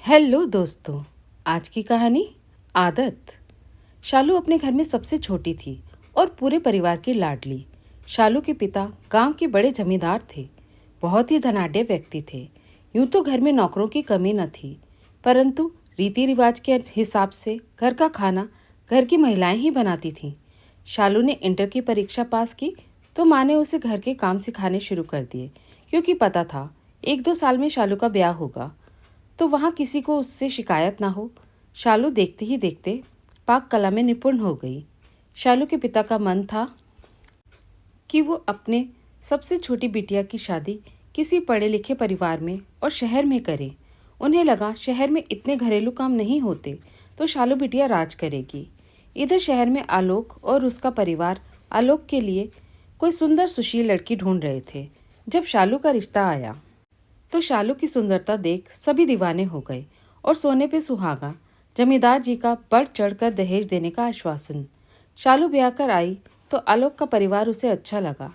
Hello दोस्तों। आज की कहानी आदत। शालू अपने घर में सबसे छोटी थी और पूरे परिवार की लाडली। शालू के पिता गांव के बड़े जमींदार थे। बहुत ही धनाढ्य व्यक्ति थे। यूं तो घर में नौकरों की कमी न थी, परंतु रीति रिवाज के हिसाब से घर का खाना घर की महिलाएं ही बनाती थीं। शालू ने इंटर की परीक्षा पास की तो माँ ने उसे घर के काम सिखाने शुरू कर दिए, क्योंकि पता था 1-2 साल में शालू का ब्याह होगा तो वहाँ किसी को उससे शिकायत ना हो। शालू देखते ही देखते पाक कला में निपुण हो गई। शालू के पिता का मन था कि वो अपने सबसे छोटी बिटिया की शादी किसी पढ़े लिखे परिवार में और शहर में करे। उन्हें लगा शहर में इतने घरेलू काम नहीं होते तो शालू बिटिया राज करेगी। इधर शहर में आलोक और उसका परिवार आलोक के लिए कोई सुंदर सुशील लड़की ढूंढ रहे थे। जब शालू का रिश्ता आया तो शालू की सुंदरता देख सभी दीवाने हो गए और सोने पे सुहागा। जमींदार जी का बढ़ चढ़कर दहेज देने का आश्वासन। शालू ब्याह कर आई तो आलोक का परिवार उसे अच्छा लगा।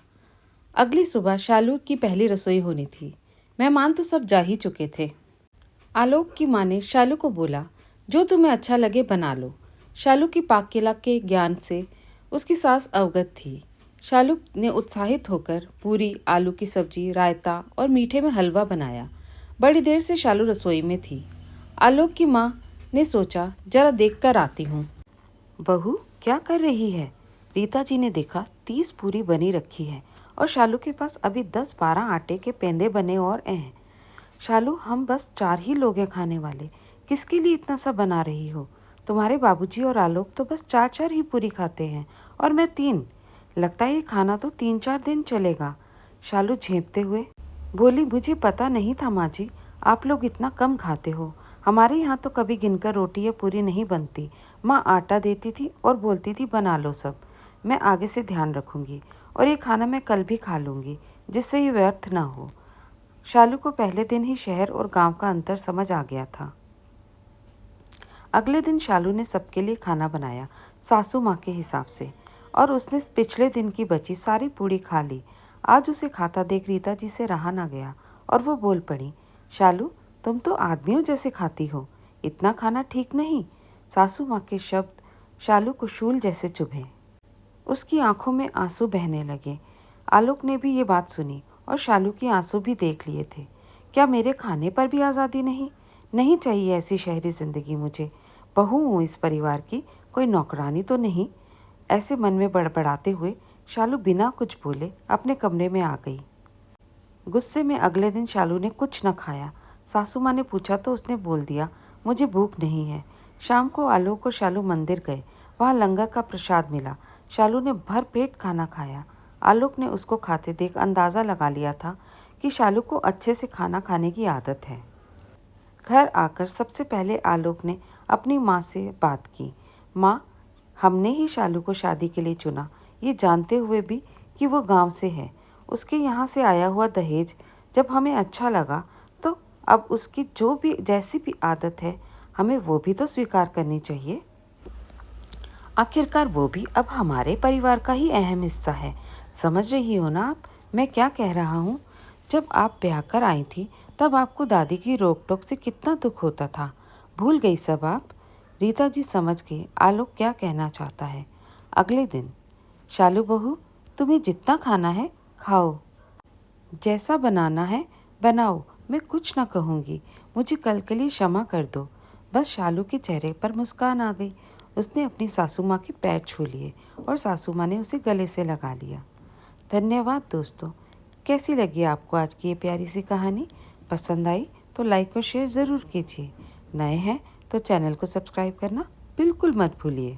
अगली सुबह शालू की पहली रसोई होनी थी। मेहमान तो सब जा ही चुके थे। आलोक की माँ ने शालू को बोला, जो तुम्हें अच्छा लगे बना लो। शालू की पाक-कला के ज्ञान से उसकी सास अवगत थी। शालू ने उत्साहित होकर पूरी, आलू की सब्जी, रायता और मीठे में हलवा बनाया। बड़ी देर से शालू रसोई में थी। आलोक की माँ ने सोचा, जरा देख कर आती हूँ। बहू क्या कर रही है? रीता जी ने देखा 30 पूरी बनी रखी है और शालू के पास अभी 10-12 आटे के पेंदे बने और हैं। शालू, हम बस 4 ही लोग हैं खाने वाले, किसके लिए इतना सा बना रही हो? तुम्हारे बाबूजी और आलोक तो बस 4-4 ही पूरी खाते हैं और मैं 3। लगता है ये खाना तो 3-4 दिन चलेगा। शालू झेंपते हुए बोली, मुझे पता नहीं था माँ जी, आप लोग इतना कम खाते हो। हमारे यहाँ तो कभी गिनकर रोटी या पूरी नहीं बनती। माँ आटा देती थी और बोलती थी बना लो सब। मैं आगे से ध्यान रखूँगी और ये खाना मैं कल भी खा लूँगी, जिससे ये व्यर्थ ना हो। शालू को पहले दिन ही शहर और गांव का अंतर समझ आ गया था। अगले दिन शालू ने सबके लिए खाना बनाया, सासू माँ के हिसाब से, और उसने पिछले दिन की बची सारी पूड़ी खा ली। आज उसे खाता देख रीता जी से रहा ना गया और वो बोल पड़ी, शालू, तुम तो आदमियों जैसे खाती हो, इतना खाना ठीक नहीं। सासू माँ के शब्द शालू को शूल जैसे चुभे। उसकी आंखों में आंसू बहने लगे। आलोक ने भी ये बात सुनी और शालू की आंसू भी देख लिए थे। क्या मेरे खाने पर भी आज़ादी नहीं? नहीं चाहिए ऐसी शहरी जिंदगी मुझे। बहू हूँ इस परिवार की, कोई नौकरानी तो नहीं। ऐसे मन में बड़बड़ाते हुए शालू बिना कुछ बोले अपने कमरे में आ गई। गुस्से में अगले दिन शालू ने कुछ न खाया। सासू माँ ने पूछा तो उसने बोल दिया, मुझे भूख नहीं है। शाम को आलोक और शालू मंदिर गए। वहाँ लंगर का प्रसाद मिला। शालू ने भर पेट खाना खाया। आलोक ने उसको खाते देख अंदाज़ा लगा लिया था कि शालू को अच्छे से खाना खाने की आदत है। घर आकर सबसे पहले आलोक ने अपनी माँ से बात की। माँ, हमने ही शालू को शादी के लिए चुना, ये जानते हुए भी कि वो गांव से है। उसके यहाँ से आया हुआ दहेज जब हमें अच्छा लगा तो अब उसकी जो भी जैसी भी आदत है हमें वो भी तो स्वीकार करनी चाहिए। आखिरकार वो भी अब हमारे परिवार का ही अहम हिस्सा है। समझ रही हो ना आप मैं क्या कह रहा हूँ? जब आप ब्याह कर आई थी तब आपको दादी की रोक टोक से कितना दुख होता था। भूल गई सब आप? रीता जी समझ गए आलोक क्या कहना चाहता है। अगले दिन, शालू बहू, तुम्हें जितना खाना है खाओ, जैसा बनाना है बनाओ, मैं कुछ ना कहूँगी। मुझे कल के लिए क्षमा कर दो। बस शालू के चेहरे पर मुस्कान आ गई। उसने अपनी सासू माँ के पैर छू लिए और सासू माँ ने उसे गले से लगा लिया। धन्यवाद दोस्तों। कैसी लगी आपको आज की ये प्यारी सी कहानी? पसंद आई तो लाइक और शेयर ज़रूर कीजिए। नए हैं तो चैनल को सब्सक्राइब करना बिल्कुल मत भूलिए।